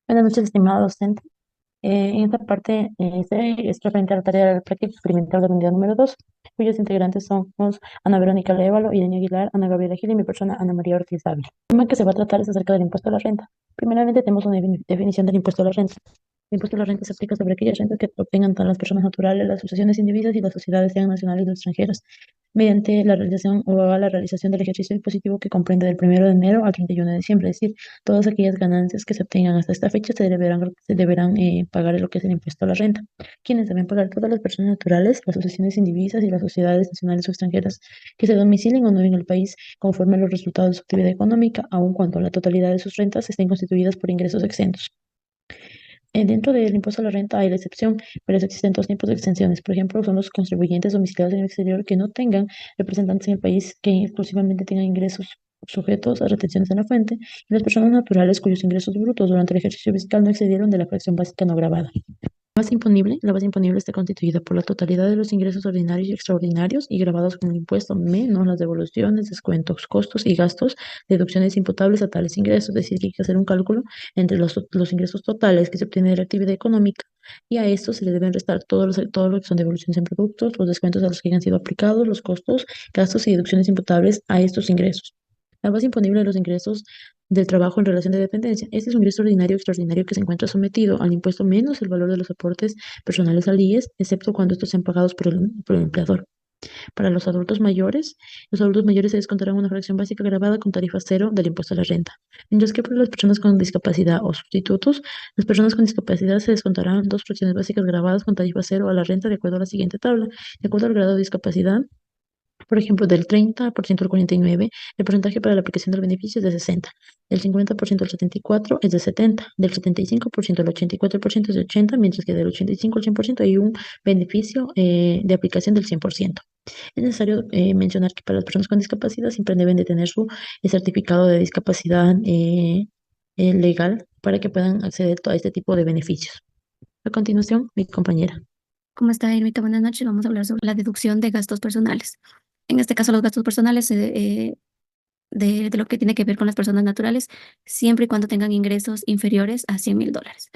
Buenas noches, estimado docente. En esta parte es referente a la tarea de la práctica experimental de la unidad número 2, cuyos integrantes somos Ana Verónica Lévalo, Irene Aguilar, Ana Gabriela Gil y mi persona Ana María Ortiz Ávila. El tema que se va a tratar es acerca del impuesto a la renta. Primeramente tenemos una definición del impuesto a la renta. El impuesto a la renta se aplica sobre aquellas rentas que obtengan tanto las personas naturales, las asociaciones individuas y las sociedades, sean nacionales o extranjeras, mediante la realización o a la realización del ejercicio impositivo que comprende del 1 de enero al 31 de diciembre. Es decir, todas aquellas ganancias que se obtengan hasta esta fecha se deberán pagar lo que es el impuesto a la renta. Quienes deben pagar todas las personas naturales, las asociaciones indivisas y las sociedades nacionales o extranjeras que se domicilen o no en el país conforme a los resultados de su actividad económica, aun cuando la totalidad de sus rentas estén constituidas por ingresos exentos. Dentro del impuesto a la renta hay la excepción, pero existen dos tipos de exenciones. Por ejemplo, son los contribuyentes domiciliados en el exterior que no tengan representantes en el país, que exclusivamente tengan ingresos sujetos a retenciones en la fuente, y las personas naturales cuyos ingresos brutos durante el ejercicio fiscal no excedieron de la fracción básica no gravada. La base imponible está constituida por la totalidad de los ingresos ordinarios y extraordinarios y gravados con el impuesto menos las devoluciones, descuentos, costos y gastos, deducciones imputables a tales ingresos. Es decir, que hay que hacer un cálculo entre los ingresos totales que se obtienen de la actividad económica y a esto se le deben restar todo lo que son devoluciones en productos, los descuentos a los que hayan sido aplicados, los costos, gastos y deducciones imputables a estos ingresos. La base imponible de los ingresos del trabajo en relación de dependencia. Este es un ingreso ordinario o extraordinario que se encuentra sometido al impuesto menos el valor de los aportes personales al IES, excepto cuando estos sean pagados por el empleador. Para los adultos mayores se descontarán una fracción básica grabada con tarifa cero del impuesto a la renta. Mientras que para las personas con discapacidad o sustitutos, las personas con discapacidad se descontarán dos fracciones básicas grabadas con tarifa cero a la renta de acuerdo a la siguiente tabla. De acuerdo al grado de discapacidad, por ejemplo, del 30% al 49, el porcentaje para la aplicación del beneficio es de 60, del 50% al 74 es de 70, del 75% al 84% es de 80, mientras que del 85 al 100% hay un beneficio de aplicación del 100%. Es necesario mencionar que para las personas con discapacidad siempre deben de tener su certificado de discapacidad legal para que puedan acceder a este tipo de beneficios. A continuación, mi compañera. ¿Cómo está, Irmita? Buenas noches. Vamos a hablar sobre la deducción de gastos personales. En este caso, los gastos personales de lo que tiene que ver con las personas naturales, siempre y cuando tengan ingresos inferiores a $100,000.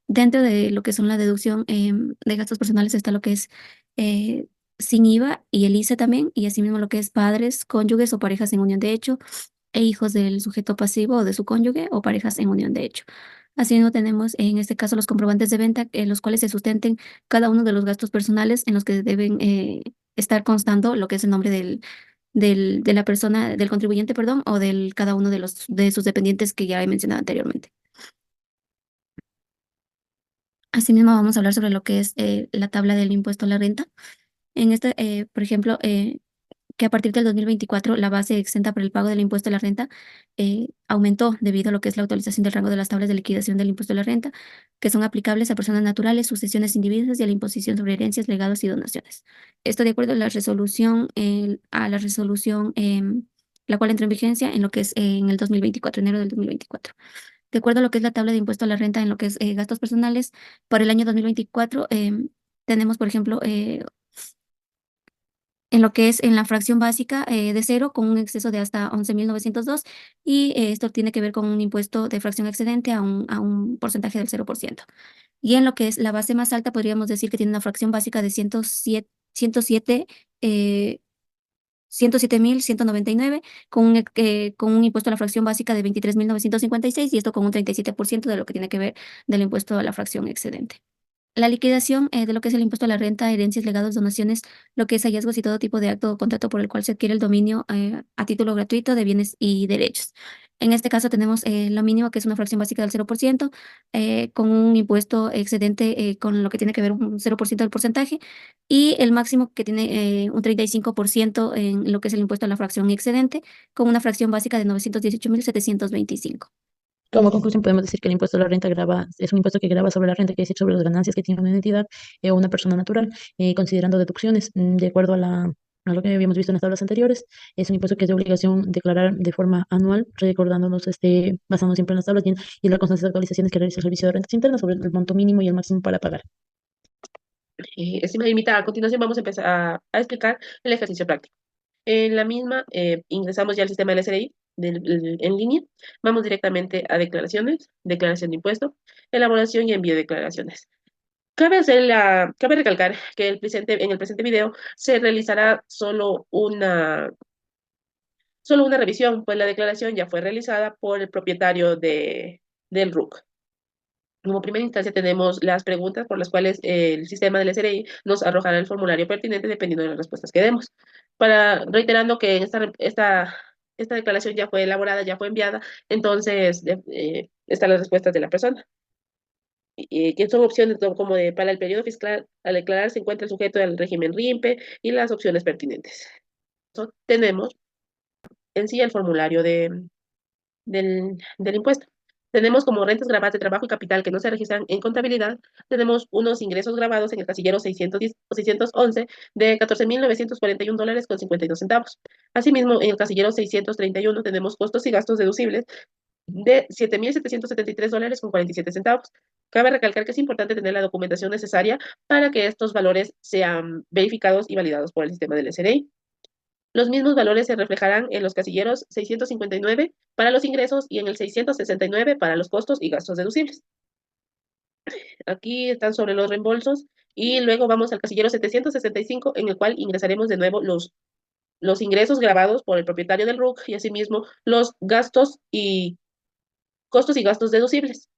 Dentro de lo que son la deducción de gastos personales está lo que es eh, sin IVA y el ICE también, y asimismo lo que es padres, cónyuges o parejas en unión de hecho, e hijos del sujeto pasivo o de su cónyuge o parejas en unión de hecho. Asimismo, tenemos en este caso los comprobantes de venta en los cuales se sustenten cada uno de los gastos personales en los que deben estar constando lo que es el nombre de la persona, del contribuyente, perdón, o del cada uno de sus dependientes que ya he mencionado anteriormente. Asimismo, vamos a hablar sobre lo que es la tabla del impuesto a la renta. En este, por ejemplo, que a partir del 2024 la base exenta para el pago del impuesto a la renta aumentó debido a lo que es la actualización del rango de las tablas de liquidación del impuesto a la renta, que son aplicables a personas naturales, sucesiones individuas y a la imposición sobre herencias, legados y donaciones. Esto de acuerdo a la resolución la cual entró en vigencia en lo que es en el 2024, enero del 2024. De acuerdo a lo que es la tabla de impuesto a la renta en lo que es gastos personales, para el año 2024 tenemos, por ejemplo, en lo que es en la fracción básica de cero con un exceso de hasta 11,902 y esto tiene que ver con un impuesto de fracción excedente a un porcentaje del 0%. Y en lo que es la base más alta, podríamos decir que tiene una fracción básica de 107, eh, 107,199 con un impuesto a la fracción básica de 23,956 y esto con un 37% de lo que tiene que ver del impuesto a la fracción excedente. La liquidación de lo que es el impuesto a la renta, herencias, legados, donaciones, lo que es hallazgos y todo tipo de acto o contrato por el cual se adquiere el dominio a título gratuito de bienes y derechos. En este caso tenemos lo mínimo, que es una fracción básica del 0%, con un impuesto excedente con lo que tiene que ver un 0% del porcentaje, y el máximo que tiene un 35% en lo que es el impuesto a la fracción excedente, con una fracción básica de 918,725. Como conclusión, podemos decir que el impuesto a la renta es un impuesto que grava sobre la renta, que es decir, sobre las ganancias que tiene una entidad o una persona natural, considerando deducciones de acuerdo a lo que habíamos visto en las tablas anteriores. Es un impuesto que es de obligación declarar de forma anual, recordándonos, basándonos siempre en las tablas y en las constantes actualizaciones que realiza el Servicio de Rentas Internas sobre el monto mínimo y el máximo para pagar. Estimada invitada, a continuación vamos a empezar a explicar el ejercicio práctico. En la misma ingresamos ya al sistema del SRI en línea. Vamos directamente a declaraciones, declaración de impuesto, elaboración y envío de declaraciones. Cabe recalcar que en el presente video se realizará solo una revisión, pues la declaración ya fue realizada por el propietario del RUC. Como primera instancia tenemos las preguntas por las cuales el sistema del SRI nos arrojará el formulario pertinente dependiendo de las respuestas que demos. Reiterando que esta declaración ya fue elaborada, ya fue enviada, entonces están las respuestas de la persona. Que son opciones como para el periodo fiscal, al declarar se encuentra el sujeto del régimen RIMPE y las opciones pertinentes. Tenemos en sí el formulario del impuesto. Tenemos como rentas grabadas de trabajo y capital que no se registran en contabilidad. Tenemos unos ingresos grabados en el casillero 610 o 611 de $14,941 con 52 centavos. Asimismo, en el casillero 631 tenemos costos y gastos deducibles de $7,773 con 47 centavos. Cabe recalcar que es importante tener la documentación necesaria para que estos valores sean verificados y validados por el sistema del SRI. Los mismos valores se reflejarán en los casilleros 659 para los ingresos y en el 669 para los costos y gastos deducibles. Aquí están sobre los reembolsos y luego vamos al casillero 765 en el cual ingresaremos de nuevo los ingresos grabados por el propietario del RUC y asimismo los gastos y costos y gastos deducibles.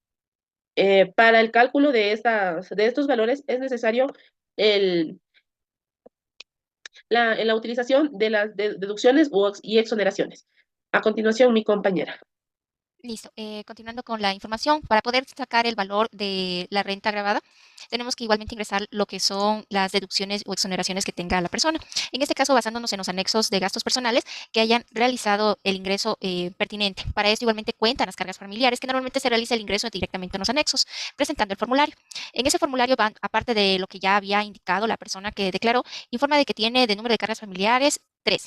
Para el cálculo de estos valores es necesario la utilización de las deducciones y exoneraciones. A continuación, mi compañera. Listo. Continuando con la información, para poder sacar el valor de la renta agravada, tenemos que igualmente ingresar lo que son las deducciones o exoneraciones que tenga la persona. En este caso, basándonos en los anexos de gastos personales que hayan realizado el ingreso pertinente. Para esto igualmente cuentan las cargas familiares, que normalmente se realiza el ingreso directamente en los anexos, presentando el formulario. En ese formulario van, aparte de lo que ya había indicado la persona que declaró, informa de que tiene de número de cargas familiares 3.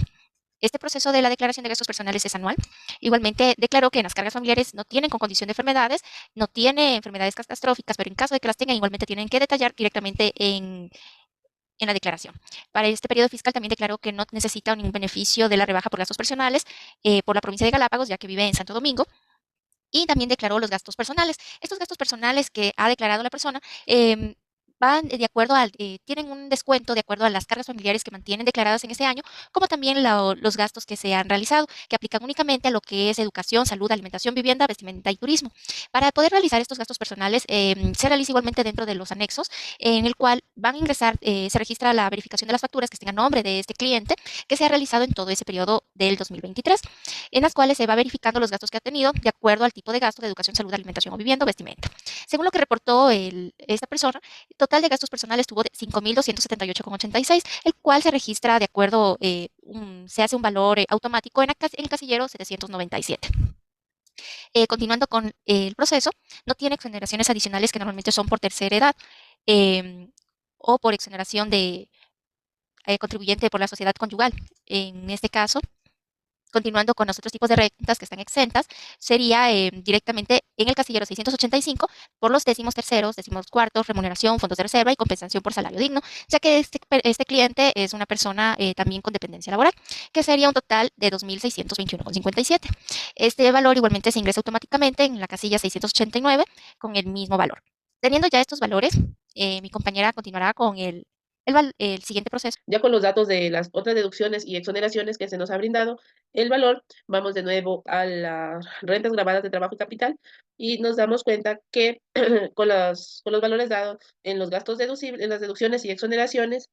Este proceso de la declaración de gastos personales es anual. Igualmente declaró que en las cargas familiares no tienen con condición de enfermedades, no tiene enfermedades catastróficas, pero en caso de que las tengan, igualmente tienen que detallar directamente en la declaración. Para este periodo fiscal también declaró que no necesita ningún beneficio de la rebaja por gastos personales por la provincia de Galápagos, ya que vive en Santo Domingo. Y también declaró los gastos personales. Estos gastos personales que ha declarado la persona van de acuerdo tienen un descuento de acuerdo a las cargas familiares que mantienen declaradas en ese año, como también los gastos que se han realizado, que aplican únicamente a lo que es educación, salud, alimentación, vivienda, vestimenta y turismo. Para poder realizar estos gastos personales, se realiza igualmente dentro de los anexos, en el cual van a ingresar, se registra la verificación de las facturas que estén a nombre de este cliente, que se ha realizado en todo ese periodo del 2023, en las cuales se va verificando los gastos que ha tenido de acuerdo al tipo de gasto de educación, salud, alimentación o vivienda, vestimenta. Según lo que reportó esta persona, total de gastos personales tuvo de 5,278,86, el cual se registra de acuerdo, se hace un valor automático en el casillero 797. Continuando con el proceso, no tiene exoneraciones adicionales que normalmente son por tercera edad o por exoneración de contribuyente por la sociedad conyugal. En este caso, continuando con los otros tipos de rentas que están exentas, sería directamente en el casillero 685 por los 13º, 14º, remuneración, fondos de reserva y compensación por salario digno, ya que este cliente es una persona también con dependencia laboral, que sería un total de 2,621,57. Este valor igualmente se ingresa automáticamente en la casilla 689 con el mismo valor. Teniendo ya estos valores, mi compañera continuará con el siguiente proceso. Ya con los datos de las otras deducciones y exoneraciones que se nos ha brindado el valor, vamos de nuevo a las rentas grabadas de trabajo y capital y nos damos cuenta que con los valores dados en los gastos deducibles, en las deducciones y exoneraciones,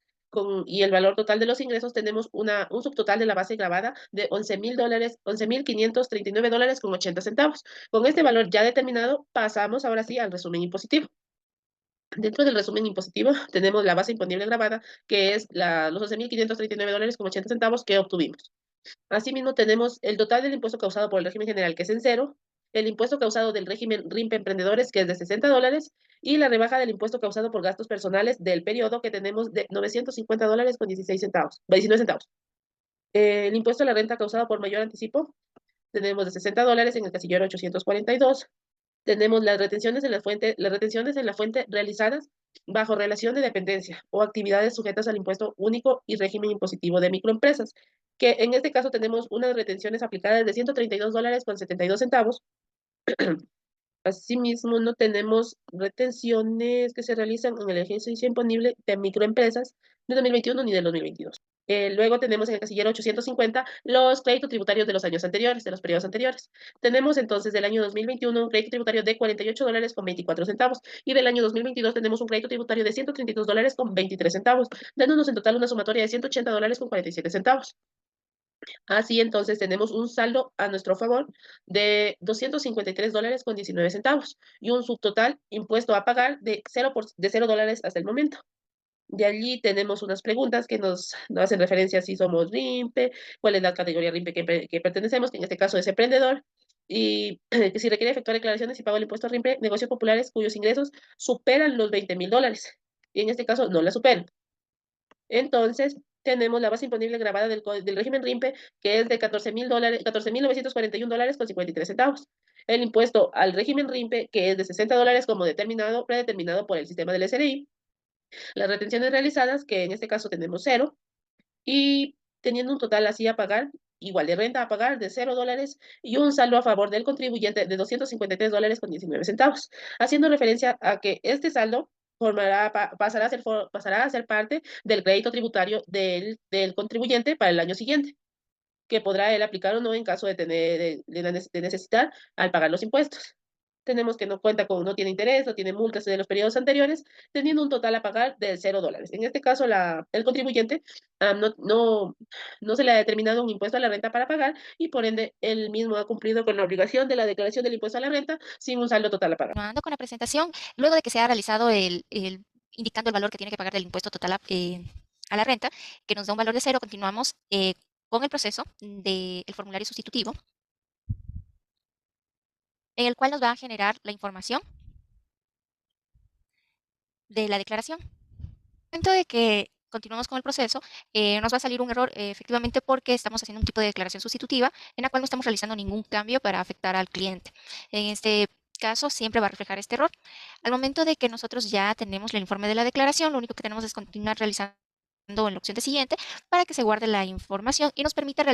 y el valor total de los ingresos, tenemos un subtotal de la base grabada de $11,000, $11,539 con 80 centavos. Con este valor ya determinado, pasamos ahora sí al resumen impositivo. Dentro del resumen impositivo tenemos la base imponible grabada, que es los $11,539 con 80 centavos que obtuvimos. Asimismo, tenemos el total del impuesto causado por el régimen general, que es en cero, el impuesto causado del régimen RIMPE Emprendedores, que es de $60, y la rebaja del impuesto causado por gastos personales del periodo, que tenemos de $950 con 19 centavos. El impuesto a la renta causado por mayor anticipo, tenemos de $60 en el casillero 842. Tenemos las retenciones en la fuente realizadas bajo relación de dependencia o actividades sujetas al impuesto único y régimen impositivo de microempresas. que en este caso tenemos unas retenciones aplicadas de $132.72. Asimismo, no tenemos retenciones que se realizan en el ejercicio imponible de microempresas de 2021 ni del 2022. Luego tenemos en el casillero 850 los créditos tributarios de los años anteriores, de los periodos anteriores. Tenemos entonces del año 2021 un crédito tributario de $48.24 y del año 2022 tenemos un crédito tributario de $132.23, dándonos en total una sumatoria de $180.47. Así entonces tenemos un saldo a nuestro favor de $253.19 y un subtotal impuesto a pagar de $0 hasta el momento. De allí tenemos unas preguntas que nos hacen referencia a si somos RIMPE, cuál es la categoría RIMPE que pertenecemos, que en este caso es emprendedor, y que si requiere efectuar declaraciones y pago el impuesto a RIMPE, negocios populares cuyos ingresos superan los $20.000, y en este caso no la superan. Entonces, tenemos la base imponible grabada del régimen RIMPE, que es de $14.941.53. El impuesto al régimen RIMPE, que es de $60 como predeterminado por el sistema del SRI. Las retenciones realizadas, que en este caso tenemos 0, y teniendo un total así a pagar, igual de renta a pagar de $0 y un saldo a favor del contribuyente de $253.19, haciendo referencia a que este saldo pasará a ser parte del crédito tributario del contribuyente para el año siguiente, que podrá él aplicar o no en caso de necesitar al pagar los impuestos. Tenemos que no tiene interés, no tiene multas de los periodos anteriores, teniendo un total a pagar de $0. En este caso, el contribuyente no se le ha determinado un impuesto a la renta para pagar y por ende él mismo ha cumplido con la obligación de la declaración del impuesto a la renta sin un saldo total a pagar. Continuando con la presentación, luego de que se ha realizado indicando el valor que tiene que pagar del impuesto total a la renta, que nos da un valor de 0, continuamos con el proceso del formulario sustitutivo, en el cual nos va a generar la información de la declaración. En el momento de que continuamos con el proceso, nos va a salir un error efectivamente porque estamos haciendo un tipo de declaración sustitutiva en la cual no estamos realizando ningún cambio para afectar al cliente. En este caso siempre va a reflejar este error. Al momento de que nosotros ya tenemos el informe de la declaración, lo único que tenemos es continuar realizando en la opción de siguiente para que se guarde la información y nos permita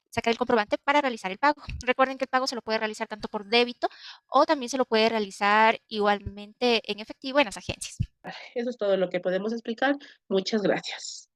sacar el comprobante para realizar el pago. Recuerden que el pago se lo puede realizar tanto por débito o también se lo puede realizar igualmente en efectivo en las agencias. Eso es todo lo que podemos explicar. Muchas gracias.